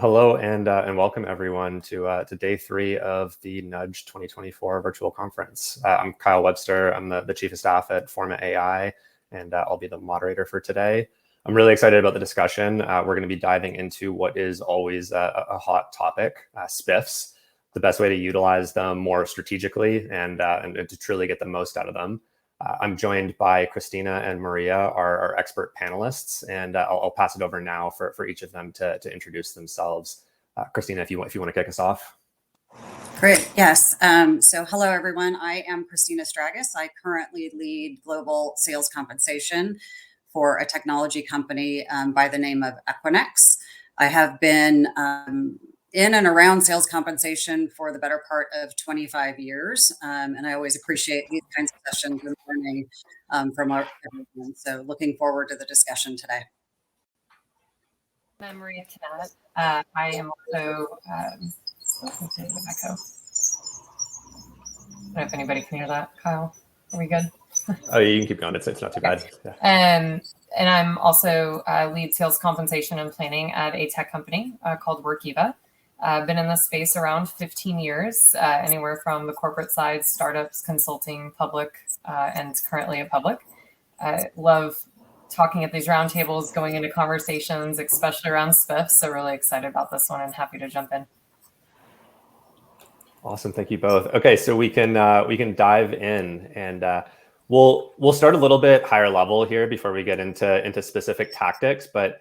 Hello and welcome everyone to day 3 of the Nudge 2024 virtual conference. I'm Kyle Webster. I'm the Chief of Staff at Forma AI, and I'll be the moderator for today. I'm really excited about the discussion. We're going to be diving into what is always a hot topic, SPIFs, the best way to utilize them more strategically and to truly get the most out of them. I'm joined by Christina and Maria, our expert panelists, and I'll pass it over now for each of them to introduce themselves. Christina, if you want to kick us off. Great, yes. So hello, everyone. I am Christina Stragus. I currently lead global sales compensation for a technology company by the name of Equinix. I have been in and around sales compensation for the better part of 25 years. And I always appreciate these kinds of sessions and learning from our everyone. So looking forward to the discussion today. I'm Maria Tanat. I am also, let's see, echo. I don't know if anybody can hear that. Kyle, are we good? Oh, you can keep going. It's not too bad. Yeah. And I'm also lead sales compensation and planning at a tech company called Workiva. I've been in this space around 15 years, anywhere from the corporate side, startups, consulting, public, and currently a public. I love talking at these roundtables, going into conversations, especially around SPIFs. So really excited about this one and happy to jump in. Awesome, thank you both. Okay, so we can dive in, and we'll start a little bit higher level here before we get into specific tactics, but.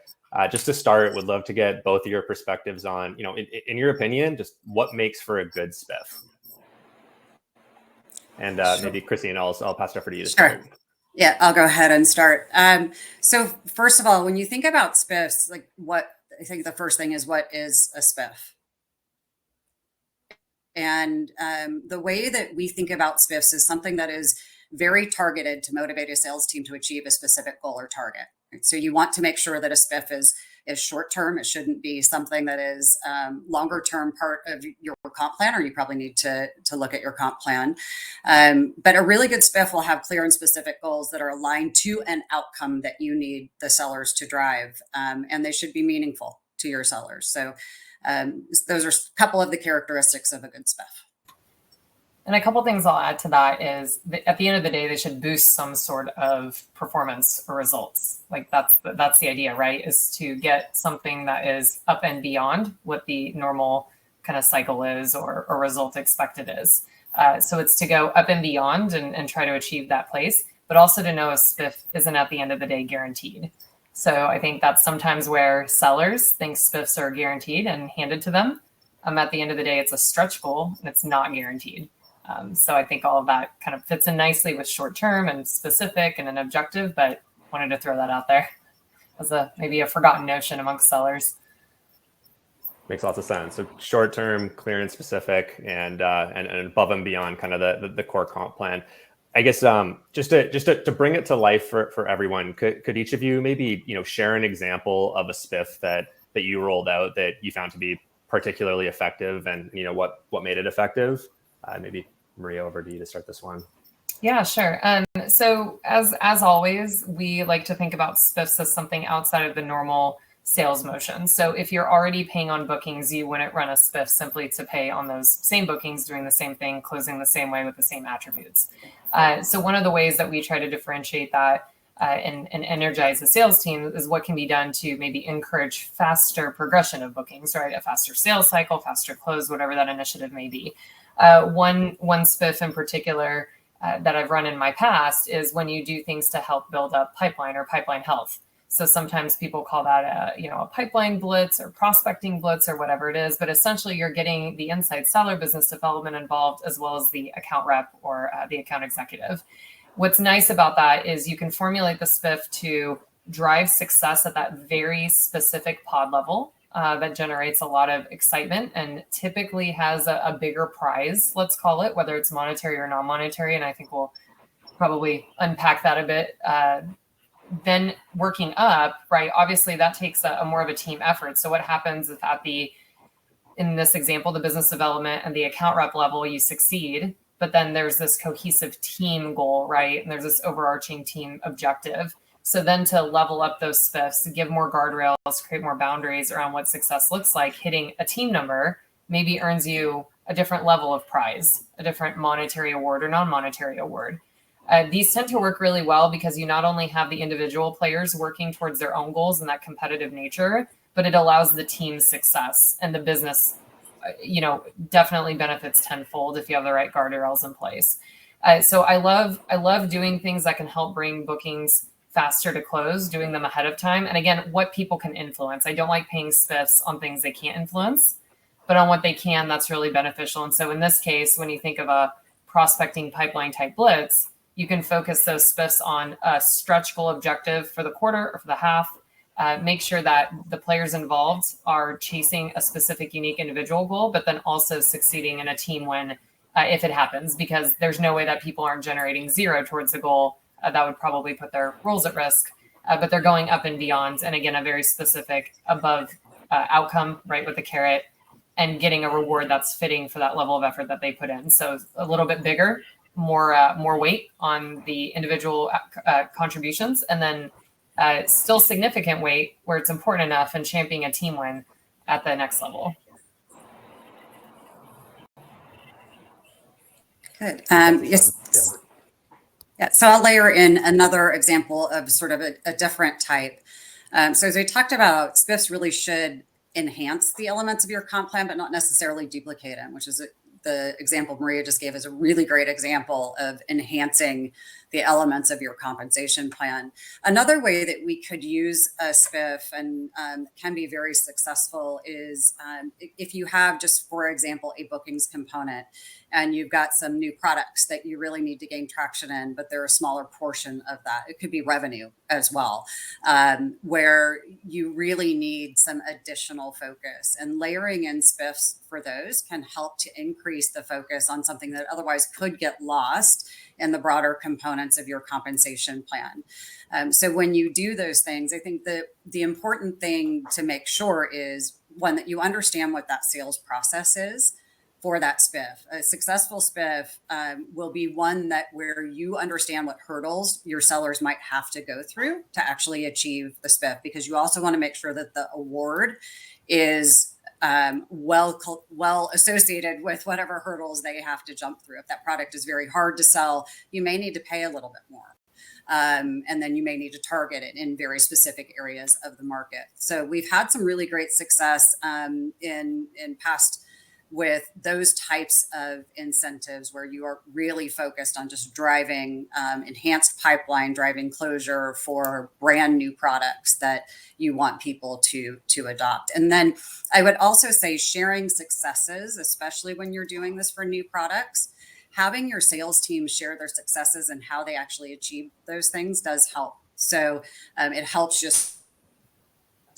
Just to start, would love to get both of your perspectives on, in your opinion, just what makes for a good SPIF. And sure. Maybe Christine, I'll pass it over to you to start. Sure. Yeah, I'll go ahead and start. So first of all, when you think about SPIFs, I think the first thing is, what is a SPIF? And the way that we think about SPIFs is something that is very targeted to motivate a sales team to achieve a specific goal or target. So you want to make sure that a SPIF is short term. It shouldn't be something that is longer term part of your comp plan, or you probably need to look at your comp plan. But a really good SPIF will have clear and specific goals that are aligned to an outcome that you need the sellers to drive, and they should be meaningful to your sellers. So those are a couple of the characteristics of a good SPIF. And a couple of things I'll add to that is that at the end of the day, they should boost some sort of performance or results. Like that's the idea, right? Is to get something that is up and beyond what the normal kind of cycle is or result expected is. So it's to go up and beyond and try to achieve that place, but also to know a SPIF isn't at the end of the day guaranteed. So I think that's sometimes where sellers think SPIFs are guaranteed and handed to them. At the end of the day, it's a stretch goal and it's not guaranteed. So I think all of that kind of fits in nicely with short-term and specific and an objective, but wanted to throw that out there as maybe a forgotten notion amongst sellers. Makes lots of sense. So short-term, clear and specific, and above and beyond kind of the core comp plan. I guess just to bring it to life for everyone, could each of you maybe share an example of a SPIF that you rolled out that you found to be particularly effective, and what made it effective? Maybe Maria, over to you to start this one. Yeah, sure. So as always, we like to think about SPIFs as something outside of the normal sales motion. So if you're already paying on bookings, you wouldn't run a SPIF simply to pay on those same bookings, doing the same thing, closing the same way with the same attributes. So one of the ways that we try to differentiate that and energize the sales team is what can be done to maybe encourage faster progression of bookings, right? A faster sales cycle, faster close, whatever that initiative may be. One SPIF in particular that I've run in my past is when you do things to help build up pipeline or pipeline health. So sometimes people call that a pipeline blitz or prospecting blitz or whatever it is, but essentially you're getting the inside seller business development involved as well as the account rep or the account executive. What's nice about that is you can formulate the SPIF to drive success at that very specific pod level. That generates a lot of excitement and typically has a bigger prize, let's call it, whether it's monetary or non-monetary. And I think we'll probably unpack that a bit. Then working up, right, obviously that takes a more of a team effort. So what happens if in this example, the business development and the account rep level, you succeed, but then there's this cohesive team goal, right? And there's this overarching team objective. So then to level up those SPIFs, give more guardrails, create more boundaries around what success looks like, hitting a team number maybe earns you a different level of prize, a different monetary award or non-monetary award. These tend to work really well because you not only have the individual players working towards their own goals and that competitive nature, but it allows the team's success, and the business, definitely benefits tenfold if you have the right guardrails in place. So I love doing things that can help bring bookings faster to close, doing them ahead of time. And again, what people can influence. I don't like paying SPIFs on things they can't influence, but on what they can, that's really beneficial. And so in this case, when you think of a prospecting pipeline type blitz, you can focus those SPIFs on a stretch goal objective for the quarter or for the half. Make sure that the players involved are chasing a specific, unique individual goal, but then also succeeding in a team win if it happens, because there's no way that people aren't generating zero towards the goal. That would probably put their roles at risk, but they're going up and beyond. And again, a very specific above outcome, right, with the carrot, and getting a reward that's fitting for that level of effort that they put in. So a little bit bigger, more weight on the individual contributions, and then still significant weight where it's important enough and championing a team win at the next level. Good. Yes. Yeah, so I'll layer in another example of sort of a different type. So as we talked about, SPIFs really should enhance the elements of your comp plan, but not necessarily duplicate them, which is the example Maria just gave is a really great example of enhancing the elements of your compensation plan. Another way that we could use a SPIF and can be very successful is if you have just, for example, a bookings component and you've got some new products that you really need to gain traction in, but they're a smaller portion of that. It could be revenue as well, where you really need some additional focus, and layering in SPIFs for those can help to increase the focus on something that otherwise could get lost in the broader components of your compensation plan. So when you do those things, I think that the important thing to make sure is, one, that you understand what that sales process is for that SPIF. A successful SPIF will be one that where you understand what hurdles your sellers might have to go through to actually achieve the SPIF, because you also want to make sure that the award is well associated with whatever hurdles they have to jump through. If that product is very hard to sell, you may need to pay a little bit more. And then you may need to target it in very specific areas of the market. So we've had some really great success in past with those types of incentives where you are really focused on just driving enhanced pipeline, driving closure for brand new products that you want people to adopt. And then I would also say sharing successes, especially when you're doing this for new products, having your sales team share their successes and how they actually achieve those things does help. So it helps just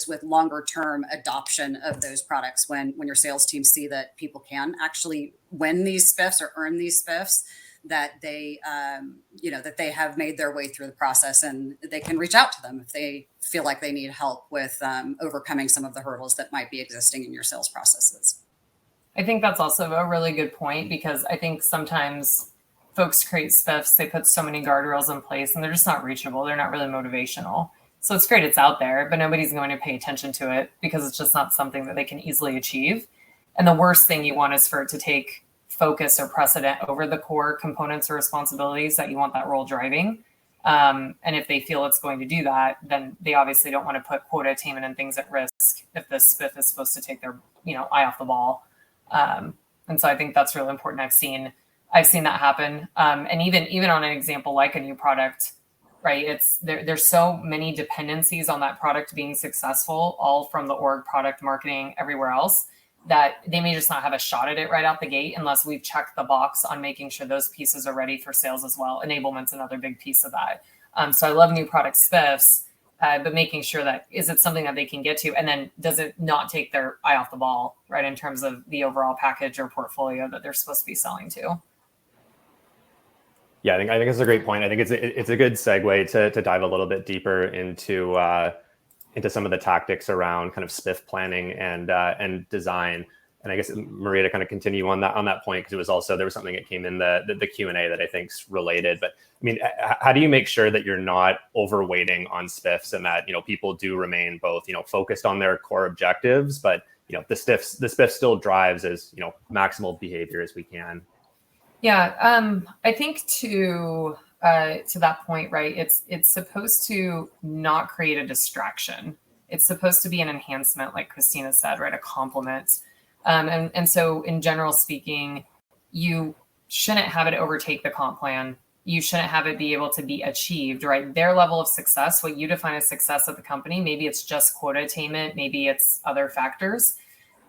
with longer term adoption of those products when your sales team see that people can actually win these SPIFs or earn these SPIFs, that they that they have made their way through the process, and they can reach out to them if they feel like they need help with overcoming some of the hurdles that might be existing in your sales processes. I think that's also a really good point, because I think sometimes folks create SPIFs, they put so many guardrails in place and they're just not reachable. They're not really motivational. So it's great it's out there, but nobody's going to pay attention to it because it's just not something that they can easily achieve. And the worst thing you want is for it to take focus or precedent over the core components or responsibilities that you want that role driving. And if they feel it's going to do that, then they obviously don't want to put quota attainment and things at risk if this SPIF is supposed to take their eye off the ball. And so I think that's really important. I've seen that happen. And even on an example like a new product, right? There's so many dependencies on that product being successful, all from the org, product, marketing, everywhere else, that they may just not have a shot at it right out the gate unless we've checked the box on making sure those pieces are ready for sales as well. Enablement's another big piece of that. So I love new product SPIFs, but making sure that is it something that they can get to, and then does it not take their eye off the ball, right, in terms of the overall package or portfolio that they're supposed to be selling to. Yeah, I think it's a great point. I think it's a good segue to dive a little bit deeper into some of the tactics around kind of SPIF planning and design. And I guess, Maria, to kind of continue on that point, because it was also, there was something that came in the Q&A that I think's related. But I mean, how do you make sure that you're not overweighting on SPIFs, and that, people do remain both, focused on their core objectives, but, the SPIF still drives as, maximal behavior as we can? Yeah, I think to that point, right, it's supposed to not create a distraction. It's supposed to be an enhancement, like Christina said, right, a complement. And so in general speaking, you shouldn't have it overtake the comp plan. You shouldn't have it be able to be achieved, right? Their level of success, what you define as success at the company, maybe it's just quota attainment, maybe it's other factors.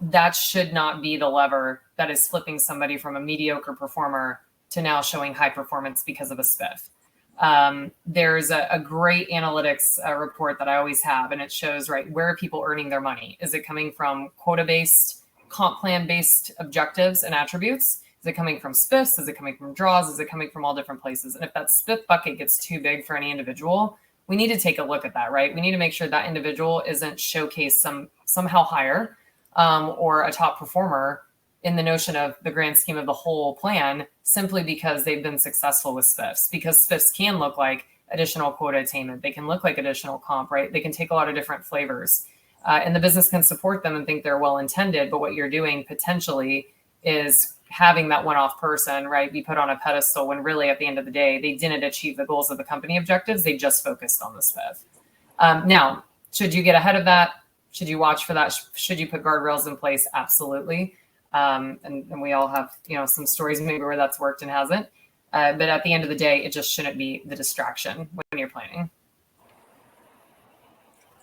That should not be the lever that is flipping somebody from a mediocre performer to now showing high performance because of a SPIF. There's a great analytics report that I always have, and it shows, right, where are people earning their money? Is it coming from quota-based, comp plan-based objectives and attributes? Is it coming from SPIFs? Is it coming from draws? Is it coming from all different places? And if that SPIF bucket gets too big for any individual, we need to take a look at that, right? We need to make sure that individual isn't showcased somehow higher or a top performer in the notion of the grand scheme of the whole plan, simply because they've been successful with SPIFs. Because SPIFs can look like additional quota attainment. They can look like additional comp, right? They can take a lot of different flavors. And the business can support them and think they're well-intended, but what you're doing potentially is having that one-off person, right, be put on a pedestal when really at the end of the day, they didn't achieve the goals of the company objectives. They just focused on the SPIF. Now, should you get ahead of that? Should you watch for that? Should you put guardrails in place? Absolutely. And we all have, some stories maybe where that's worked and hasn't. But at the end of the day, it just shouldn't be the distraction when you're planning.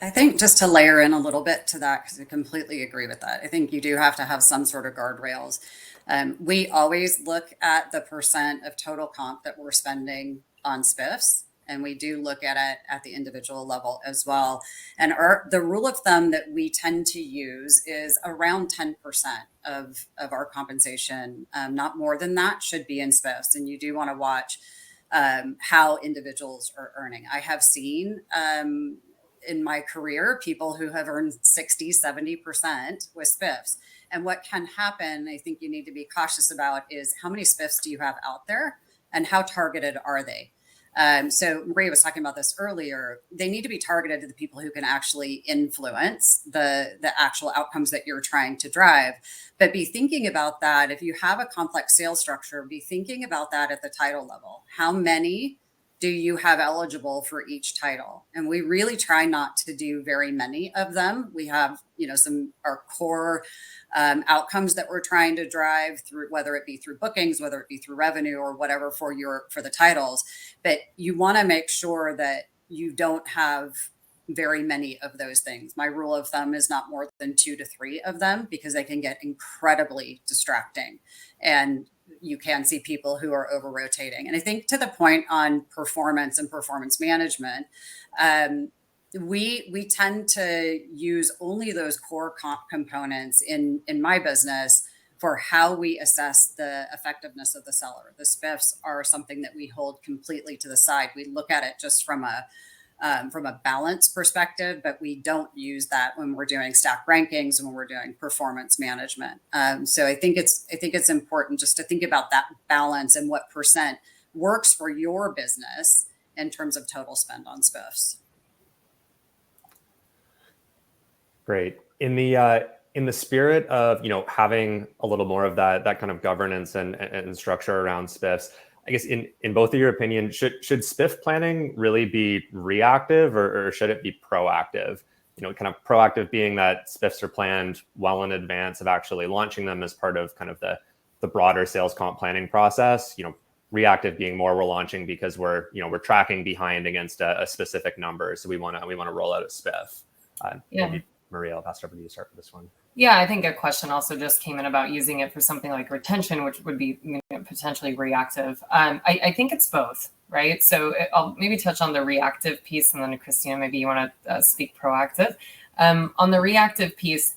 I think just to layer in a little bit to that, because I completely agree with that. I think you do have to have some sort of guardrails. We always look at the percent of total comp that we're spending on SPIFs, and we do look at it at the individual level as well. And the rule of thumb that we tend to use is around 10% of our compensation, not more than that, should be in SPIFs. And you do want to watch how individuals are earning. I have seen in my career people who have earned 60, 70% with SPIFs. And what can happen, I think you need to be cautious about, is how many SPIFs do you have out there and how targeted are they? So Maria was talking about this earlier. They need to be targeted to the people who can actually influence the actual outcomes that you're trying to drive. But be thinking about that. If you have a complex sales structure, be thinking about that at the title level. How many do you have eligible for each title? And we really try not to do very many of them. We have, our core outcomes that we're trying to drive through, whether it be through bookings, whether it be through revenue or whatever for the titles. But you want to make sure that you don't have very many of those things. My rule of thumb is not more than 2 to 3 of them, because they can get incredibly distracting. And you can see people who are over rotating. And I think to the point on performance and performance management, we tend to use only those core comp components in my business for how we assess the effectiveness of the seller. The SPIFs are something that we hold completely to the side. We look at it just from a balance perspective, but we don't use that when we're doing stack rankings and when we're doing performance management. So I think it's important just to think about that balance and what percent works for your business in terms of total spend on SPIFs. Great. In the spirit of having a little more of that kind of governance and structure around SPIFs, I guess in both of your opinion, should SPIF planning really be reactive or should it be proactive? Kind of proactive being that SPIFs are planned well in advance of actually launching them as part of kind of the broader sales comp planning process. Reactive being more we're launching because we're tracking behind against a specific number, so we want to roll out a SPIF. Maybe Maria, I'll pass it over to you to start for this one. Yeah, I think a question also just came in about using it for something like retention, which would be potentially reactive. I think it's both, right? So I'll maybe touch on the reactive piece, and then Christina, maybe you want to speak proactive. On the reactive piece,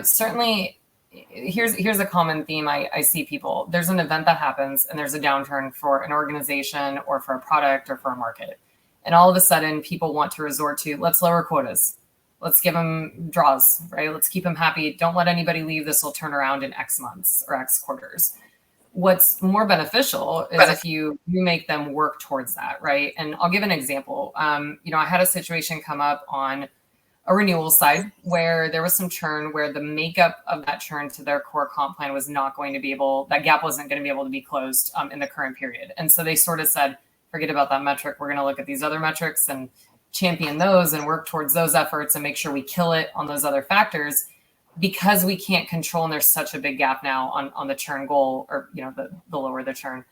certainly here's a common theme I see people. There's an event that happens and there's a downturn for an organization or for a product or for a market. And all of a sudden people want to resort to, let's lower quotas. Let's give them draws, right? Let's keep them happy. Don't let anybody leave. This will turn around in X months or X quarters. What's more beneficial is if you make them work towards that, right? And I'll give an example. I had a situation come up on a renewal side where there was some churn where the makeup of that churn to their core comp plan was not going to be able, that gap wasn't going to be able to be closed in the current period. And so they sort of said, forget about that metric. We're going to look at these other metrics and champion those and work towards those efforts and make sure we kill it on those other factors, because we can't control, and there's such a big gap now on the churn goal, or the lower the churn,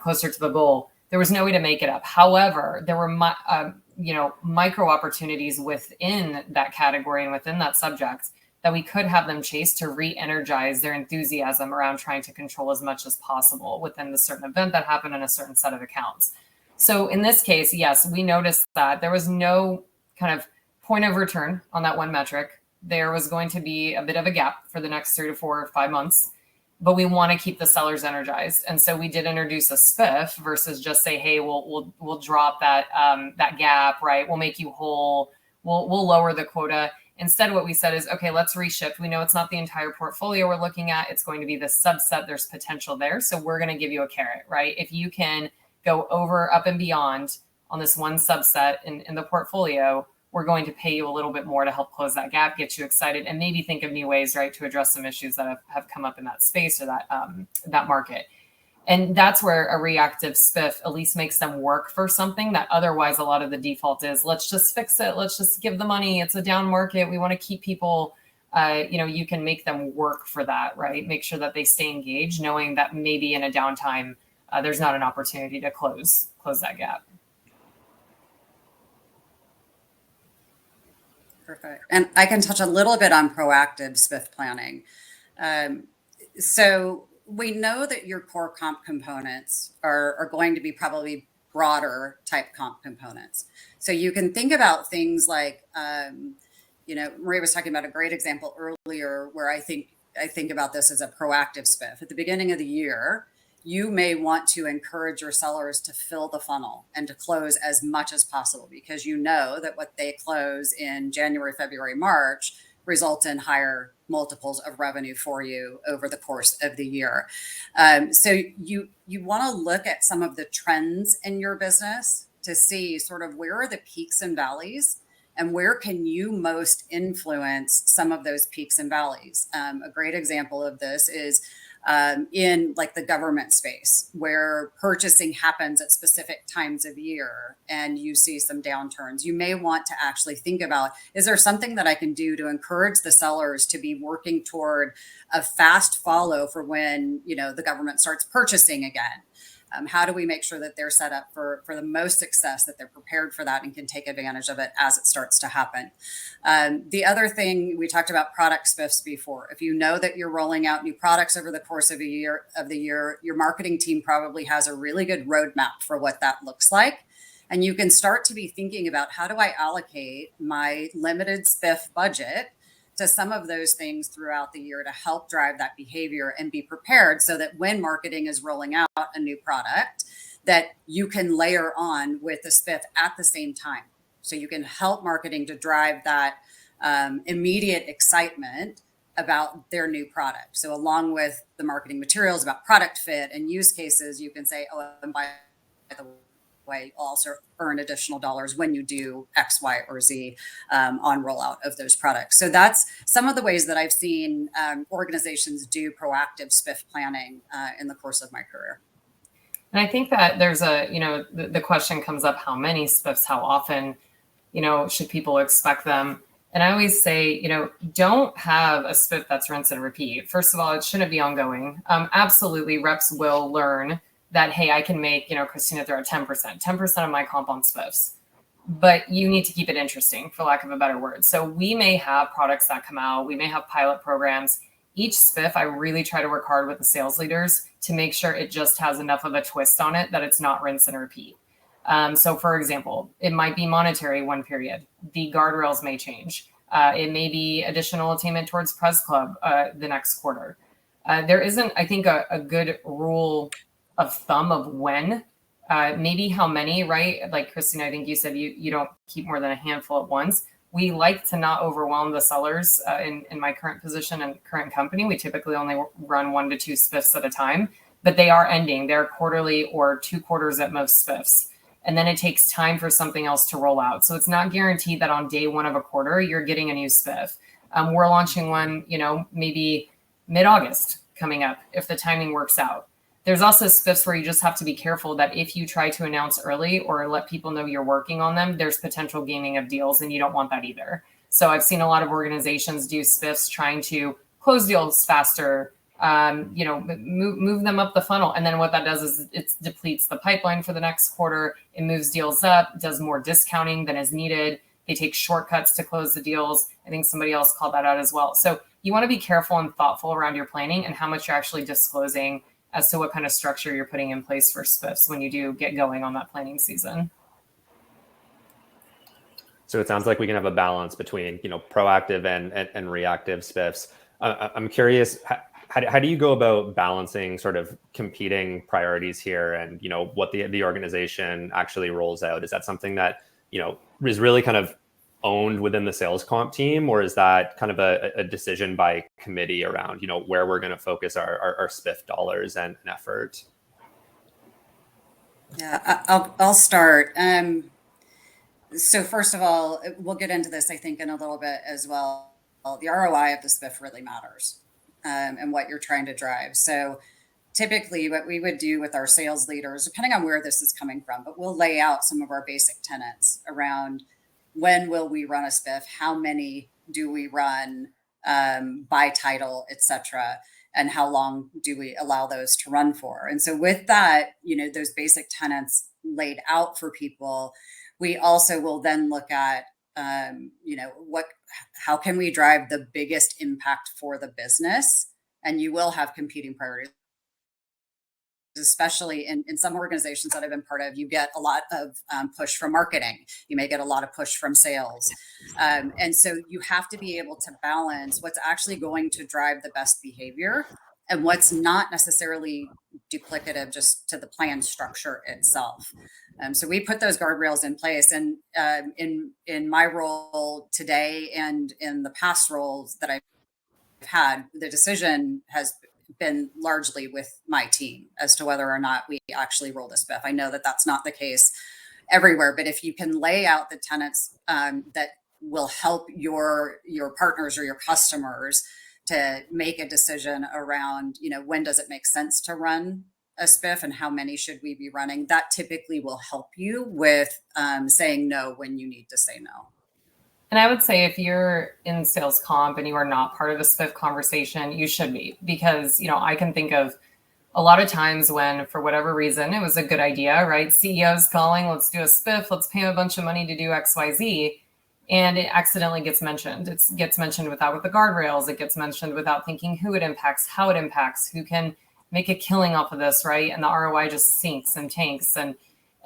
closer to the goal. There was no way to make it up. However, there were micro opportunities within that category and within that subject that we could have them chase to re-energize their enthusiasm around trying to control as much as possible within the certain event that happened in a certain set of accounts. So in this case, yes, we noticed that there was no kind of point of return on that one metric. There was going to be a bit of a gap for the next 3 to 4 or 5 months, but we want to keep the sellers energized. And so we did introduce a SPIF versus just say, hey, we'll drop that gap, right? We'll make you whole. We'll lower the quota. Instead, what we said is, okay, let's reshift. We know it's not the entire portfolio we're looking at. It's going to be the subset. There's potential there. So we're going to give you a carrot, right? If you can go over, up and beyond on this one subset in the portfolio, we're going to pay you a little bit more to help close that gap, get you excited, and maybe think of new ways, right, to address some issues that have come up in that space or that market. And that's where a reactive SPIF at least makes them work for something that otherwise a lot of the default is, let's just fix it. Let's just give the money. It's a down market. We want to keep people, you can make them work for that, right? Make sure that they stay engaged, knowing that maybe in a downtime, there's not an opportunity to close that gap. Perfect. And I can touch a little bit on proactive SPIF planning. So we know that your core comp components are going to be probably broader type comp components. So you can think about things like, Maria was talking about a great example earlier where I think about this as a proactive SPIF. At the beginning of the year, you may want to encourage your sellers to fill the funnel and to close as much as possible, because you know that what they close in January, February, March results in higher multiples of revenue for you over the course of the year. So you want to look at some of the trends in your business to see sort of where are the peaks and valleys and where can you most influence some of those peaks and valleys. A great example of this is in like the government space, where purchasing happens at specific times of year and you see some downturns. You may want to actually think about, is there something that I can do to encourage the sellers to be working toward a fast follow for when, the government starts purchasing again? How do we make sure that they're set up for the most success, that they're prepared for that and can take advantage of it as it starts to happen? The other thing, we talked about product SPIFs before. If you know that you're rolling out new products over the course of the year, your marketing team probably has a really good roadmap for what that looks like. And you can start to be thinking about, how do I allocate my limited SPIF budget to some of those things throughout the year to help drive that behavior and be prepared so that when marketing is rolling out a new product, that you can layer on with the SPIF at the same time. So you can help marketing to drive that immediate excitement about their new product. So along with the marketing materials about product fit and use cases, you can say, oh, and by the way, also earn additional dollars when you do X, Y, or Z on rollout of those products. So that's some of the ways that I've seen organizations do proactive SPIF planning in the course of my career. And I think that there's the question comes up, how many SPIFs, how often, should people expect them? And I always say, don't have a SPIF that's rinse and repeat. First of all, it shouldn't be ongoing. Absolutely, reps will learn that, hey, I can make, Christina throw 10% of my comp on SPIFs, but you need to keep it interesting, for lack of a better word. So we may have products that come out, we may have pilot programs. Each SPIF, I really try to work hard with the sales leaders to make sure it just has enough of a twist on it that it's not rinse and repeat. So for example, it might be monetary one period. The guardrails may change. It may be additional attainment towards Pres Club the next quarter. There isn't, I think, a good rule of thumb of when, maybe how many, right? Like Christine, I think you said you don't keep more than a handful at once. we like to not overwhelm the sellers. In my current position and current company, we typically only run 1 to 2 SPIFs at a time, but they are ending. They're quarterly or 2 quarters at most SPIFs. And then it takes time for something else to roll out. So it's not guaranteed that on day 1 of a quarter, you're getting a new SPIF. We're launching one, maybe mid-August coming up if the timing works out. There's also SPIFs where you just have to be careful that if you try to announce early or let people know you're working on them, there's potential gaming of deals, and you don't want that either. So I've seen a lot of organizations do SPIFs trying to close deals faster, move them up the funnel. And then what that does is it depletes the pipeline for the next quarter. It moves deals up, does more discounting than is needed. They take shortcuts to close the deals. I think somebody else called that out as well. So you want to be careful and thoughtful around your planning and how much you're actually disclosing as to what kind of structure you're putting in place for SPIFs when you do get going on that planning season. So it sounds like we can have a balance between, proactive and reactive SPIFs. I'm curious, how do you go about balancing sort of competing priorities here and, what the organization actually rolls out? Is that something that, is really kind of owned within the sales comp team, or is that kind of a decision by committee around, where we're going to focus our SPIF dollars and effort? Yeah, I'll start. So first of all, we'll get into this, I think, in a little bit as well. The ROI of the SPIF really matters, and what you're trying to drive. So typically what we would do with our sales leaders, depending on where this is coming from, but we'll lay out some of our basic tenets around when will we run a SPIF, how many do we run, by title, et cetera, and how long do we allow those to run for. And so with that, those basic tenets laid out for people, we also will then look at, how can we drive the biggest impact for the business? And you will have competing priorities, especially in some organizations that I've been part of. You get a lot of push from marketing. You may get a lot of push from sales. And so you have to be able to balance what's actually going to drive the best behavior and what's not necessarily duplicative just to the plan structure itself. So we put those guardrails in place. And in my role today and in the past roles that I've had, the decision has been largely with my team as to whether or not we actually roll this SPIF. I know that that's not the case everywhere, but if you can lay out the tenets that will help your partners or your customers to make a decision around, when does it make sense to run a SPIF and how many should we be running, that typically will help you with saying no when you need to say no. And I would say if you're in sales comp and you are not part of a SPIF conversation, you should be, because, I can think of a lot of times when, for whatever reason, it was a good idea, right? CEO's calling, let's do a SPIF, let's pay him a bunch of money to do X, Y, Z. And it accidentally gets mentioned. It gets mentioned without the guardrails. It gets mentioned without thinking who it impacts, how it impacts, who can make a killing off of this, right? And the ROI just sinks and tanks. And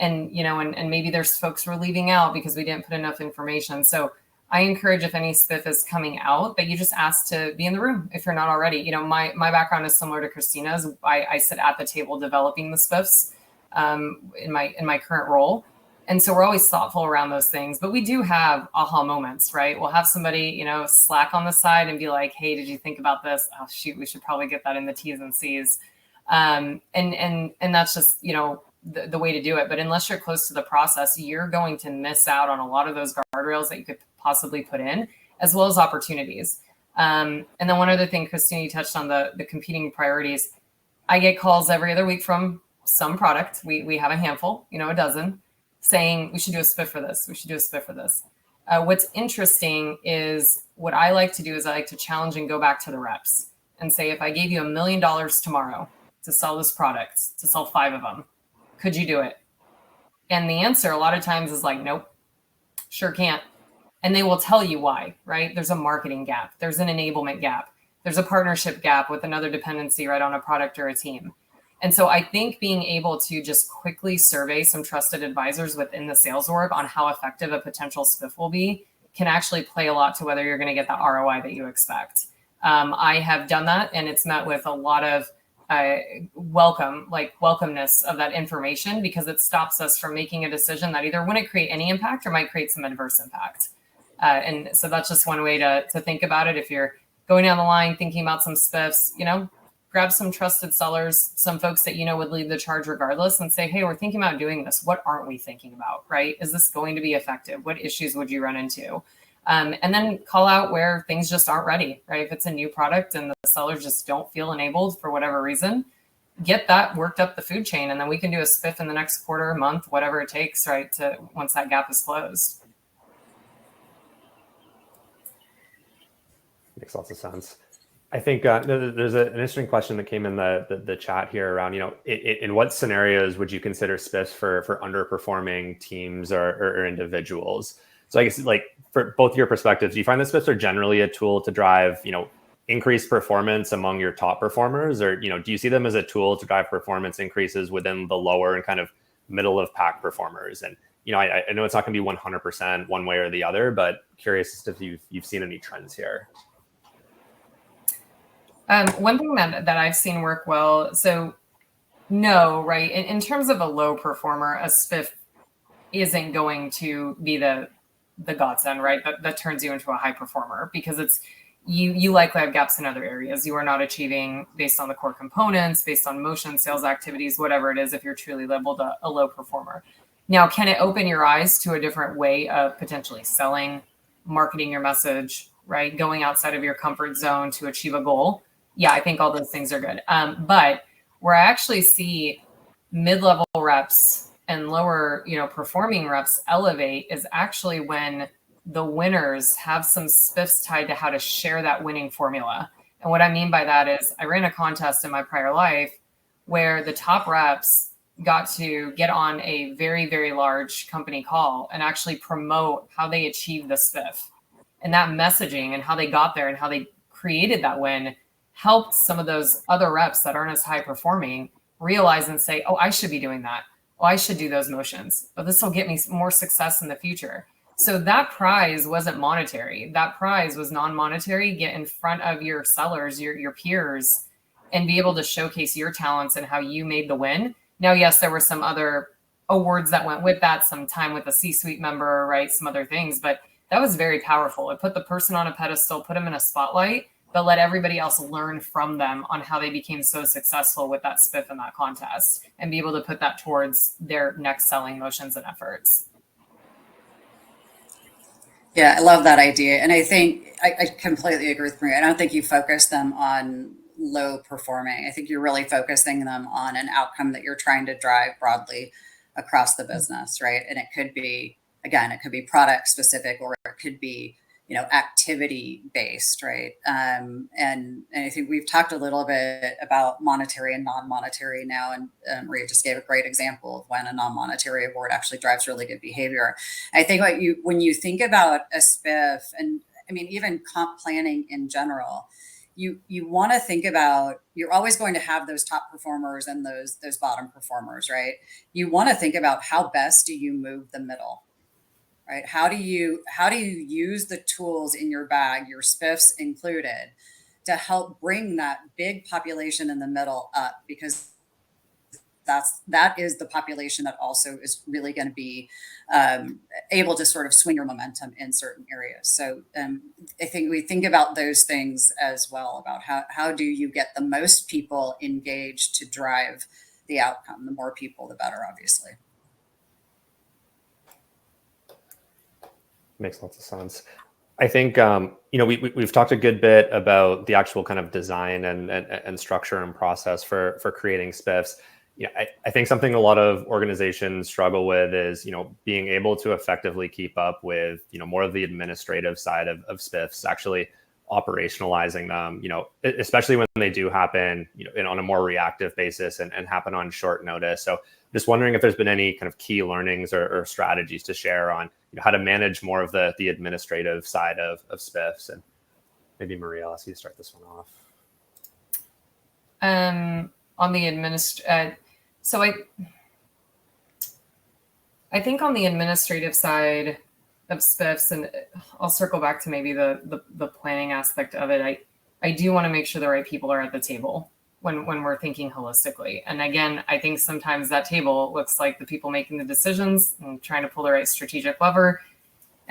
maybe there's folks who are leaving out because we didn't put enough information. So I encourage, if any SPIF is coming out, that you just ask to be in the room if you're not already. My background is similar to Christina's. I sit at the table developing the SPIFs in my current role. And so we're always thoughtful around those things, but we do have aha moments, right? We'll have somebody, slack on the side and be like, hey, did you think about this? Oh, shoot, we should probably get that in the T's and C's. And that's just, the way to do it. But unless you're close to the process, you're going to miss out on a lot of those guardrails that you could possibly put in, as well as opportunities. And then one other thing, Christina, you touched on the competing priorities. I get calls every other week from some product. We have a handful, a dozen, saying we should do a SPIF for this. We should do a SPIF for this. What's interesting is what I like to do is I like to challenge and go back to the reps and say, if I gave you $1 million tomorrow to sell this product, to sell 5 of them, could you do it? And the answer a lot of times is like, nope, sure can't. And they will tell you why, right? There's a marketing gap. There's an enablement gap. There's a partnership gap with another dependency, right, on a product or a team. And so I think being able to just quickly survey some trusted advisors within the sales org on how effective a potential SPIF will be can actually play a lot to whether you're going to get the ROI that you expect. I have done that, and it's met with a lot of welcomeness of that information, because it stops us from making a decision that either wouldn't create any impact or might create some adverse impact. And so that's just one way to think about it. If you're going down the line, thinking about some SPIFs, grab some trusted sellers, some folks that would lead the charge regardless, and say, hey, we're thinking about doing this. What aren't we thinking about, right? Is this going to be effective? What issues would you run into? And then call out where things just aren't ready, right? If it's a new product and the sellers just don't feel enabled for whatever reason, get that worked up the food chain, and then we can do a SPIF in the next quarter, month, whatever it takes, right, to once that gap is closed. Makes lots of sense. I think there's an interesting question that came in the chat here around, in what scenarios would you consider SPIFs for underperforming teams or individuals? So I guess, like, for both your perspectives, do you find that SPIFs are generally a tool to drive, increased performance among your top performers, or, do you see them as a tool to drive performance increases within the lower and kind of middle of pack performers? And, I know it's not going to be 100% one way or the other, but curious if you've seen any trends here. One thing that I've seen work well, so no, right? In terms of a low performer, a SPIF isn't going to be the godsend, right? That turns you into a high performer, because it's you likely have gaps in other areas. You are not achieving based on the core components, based on motion, sales activities, whatever it is, if you're truly labeled a low performer. Now, can it open your eyes to a different way of potentially selling, marketing your message, right? Going outside of your comfort zone to achieve a goal? Yeah, I think all those things are good. But where I actually see mid-level reps and lower, performing reps elevate is actually when the winners have some SPIFs tied to how to share that winning formula. And what I mean by that is I ran a contest in my prior life where the top reps got to get on a very, very large company call and actually promote how they achieved the SPIF. And that messaging and how they got there and how they created that win helped some of those other reps that aren't as high performing realize and say, oh, I should be doing that. Oh, I should do those motions. Oh, this will get me more success in the future. So that prize wasn't monetary. That prize was non-monetary. Get in front of your sellers, your peers, and be able to showcase your talents and how you made the win. Now, yes, there were some other awards that went with that, some time with a C-suite member, right? Some other things, but that was very powerful. It put the person on a pedestal, put them in a spotlight, but let everybody else learn from them on how they became so successful with that SPIF in that contest and be able to put that towards their next selling motions and efforts. Yeah, I love that idea. And I think I completely agree with Maria. I don't think you focus them on low performing. I think you're really focusing them on an outcome that you're trying to drive broadly across the business, right? And it could be, again, it could be product specific, or it could be, activity based, right? And I think we've talked a little bit about monetary and non-monetary now, and Maria just gave a great example of when a non-monetary award actually drives really good behavior. I think when you think about a SPIF, and I mean, even comp planning in general, you want to think about, you're always going to have those top performers and those bottom performers, right? You want to think about how best do you move the middle, right? How do you use the tools in your bag, your SPIFs included, to help bring that big population in the middle up? Because that is the population that also is really going to be able to sort of swing your momentum in certain areas. So I think we think about those things as well, about how do you get the most people engaged to drive the outcome. The more people, the better, obviously. Makes lots of sense. I think, we've talked a good bit about the actual kind of design and structure and process for creating SPIFs. I think something a lot of organizations struggle with is, being able to effectively keep up with, more of the administrative side of SPIFs, actually operationalizing them, especially when they do happen, on a more reactive basis and happen on short notice. So just wondering if there's been any kind of key learnings or strategies to share on how to manage more of the administrative side of SPIFs. And maybe Maria, I'll ask you to start this one off. On the so I think on the administrative side of SPIFs, and I'll circle back to maybe the planning aspect of it. I do want to make sure the right people are at the table when we're thinking holistically. And again, I think sometimes that table looks like the people making the decisions and trying to pull the right strategic lever.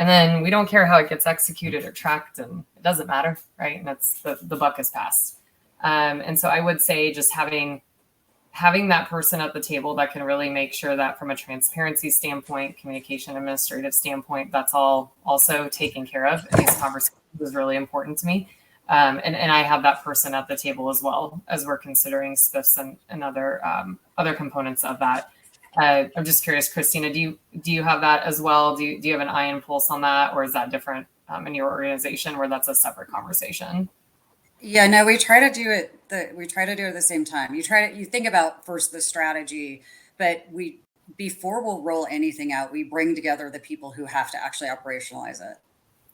And then we don't care how it gets executed or tracked, and it doesn't matter, right? And that's the buck is passed. And so I would say just having that person at the table that can really make sure that from a transparency standpoint, communication administrative standpoint, that's all also taken care of in these conversations is really important to me. And I have that person at the table as well as we're considering SPIFs and other components of that. I'm just curious, Christina, do you have that as well? Do you have an eye and pulse on that, or is that different in your organization where that's a separate conversation? Yeah, no, we try to do it at the same time. You think about first the strategy, but before we'll roll anything out, we bring together the people who have to actually operationalize it.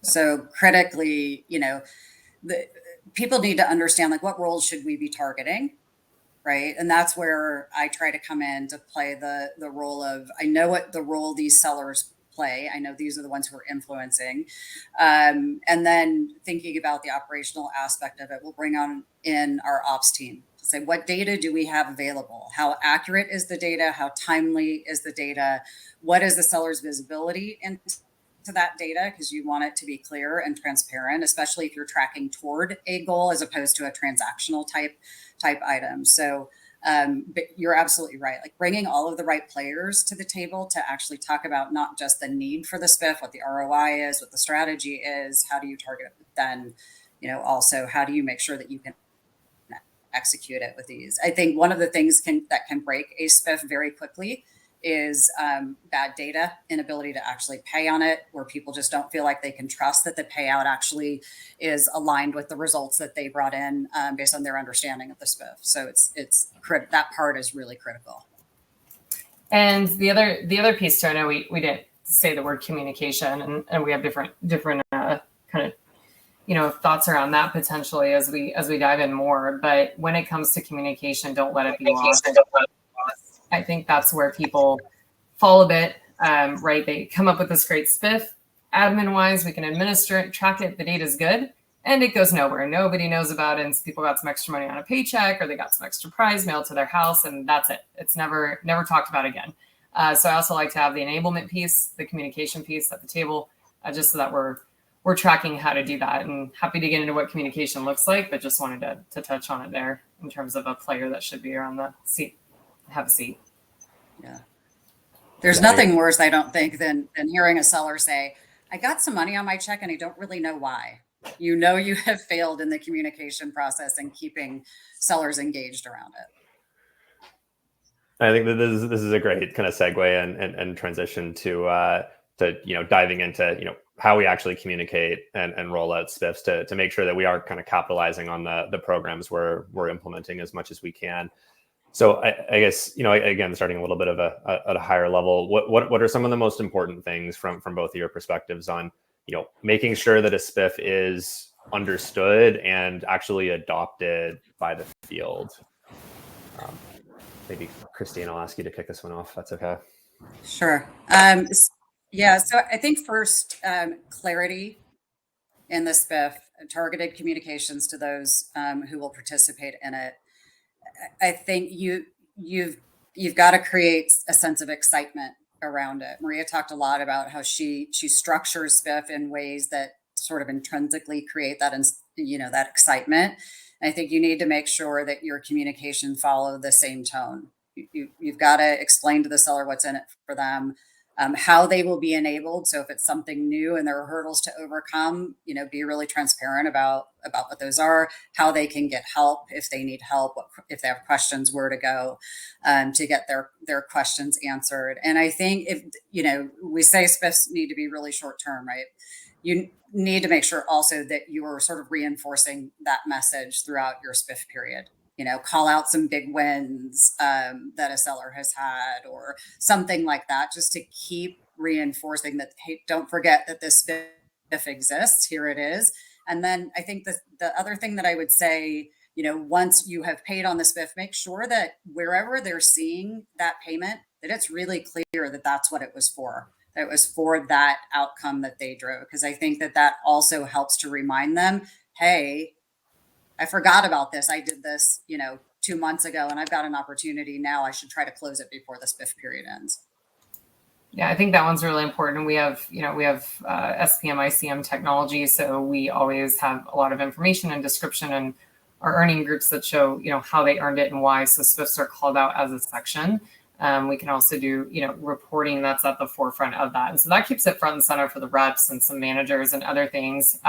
So critically, the people need to understand like what roles should we be targeting, right? And that's where I try to come in to play the role of, I know what the role these sellers play. I know these are the ones who are influencing. And then thinking about the operational aspect of it, we'll bring on in our ops team to say, what data do we have available? How accurate is the data? How timely is the data? What is the seller's visibility into that data? Because you want it to be clear and transparent, especially if you're tracking toward a goal as opposed to a transactional type item. So but you're absolutely right. Like bringing all of the right players to the table to actually talk about not just the need for the SPIF, what the ROI is, what the strategy is, how do you target it, but then, also how do you make sure that you can execute it with ease? I think one of the things that can break a SPIF very quickly is bad data, inability to actually pay on it, where people just don't feel like they can trust that the payout actually is aligned with the results that they brought in based on their understanding of the SPIF. So that part is really critical. And the other piece too, I know we didn't say the word communication, and we have different kind of thoughts around that potentially as we dive in more. But when it comes to communication, don't let it be lost. I think that's where people fall a bit, right? They come up with this great SPIF. Admin-wise, we can administer it, track it. The data is good, and it goes nowhere. Nobody knows about it, and so people got some extra money on a paycheck, or they got some extra prize mailed to their house, and that's it. It's never talked about again. So I also like to have the enablement piece, the communication piece at the table, just so that we're tracking how to do that. And happy to get into what communication looks like, but just wanted to touch on it there in terms of a player that should be around the seat. Have a seat. Yeah. There's nothing worse, I don't think, than hearing a seller say, I got some money on my check and I don't really know why. You have failed in the communication process and keeping sellers engaged around it. I think that this is a great kind of segue and transition to diving into how we actually communicate and roll out SPIFs to make sure that we are kind of capitalizing on the programs we're implementing as much as we can. So I guess, again, starting a little bit of at a higher level, what are some of the most important things from both of your perspectives on, making sure that a SPIF is understood and actually adopted by the field? Maybe Christine, I'll ask you to kick this one off. That's okay. Sure. Yeah. So I think first, clarity in the SPIF, targeted communications to those who will participate in it. I think you've got to create a sense of excitement around it. Maria talked a lot about how she structures SPIF in ways that sort of intrinsically create that, that excitement. And I think you need to make sure that your communication follow the same tone. You've got to explain to the seller what's in it for them, how they will be enabled. So if it's something new and there are hurdles to overcome, be really transparent about what those are, how they can get help if they need help, if they have questions, where to go to get their questions answered. And I think if, we say SPIFs need to be really short term, right? You need to make sure also that you are sort of reinforcing that message throughout your SPIF period. Call out some big wins that a seller has had or something like that, just to keep reinforcing that, hey, don't forget that this SPIF exists. Here it is. And then I think the other thing that I would say, once you have paid on the SPIF, make sure that wherever they're seeing that payment, that it's really clear that that's what it was for. That it was for that outcome that they drove. Because I think that also helps to remind them, hey, I forgot about this. I did this, 2 months ago, and I've got an opportunity now. I should try to close it before the SPIF period ends. Yeah, I think that one's really important. We have SPM, ICM technology, so we always have a lot of information and description and our earning groups that show, how they earned it and why. So SPIFs are called out as a section. We can also do, reporting that's at the forefront of that. And so that keeps it front and center for the reps and some managers and other things.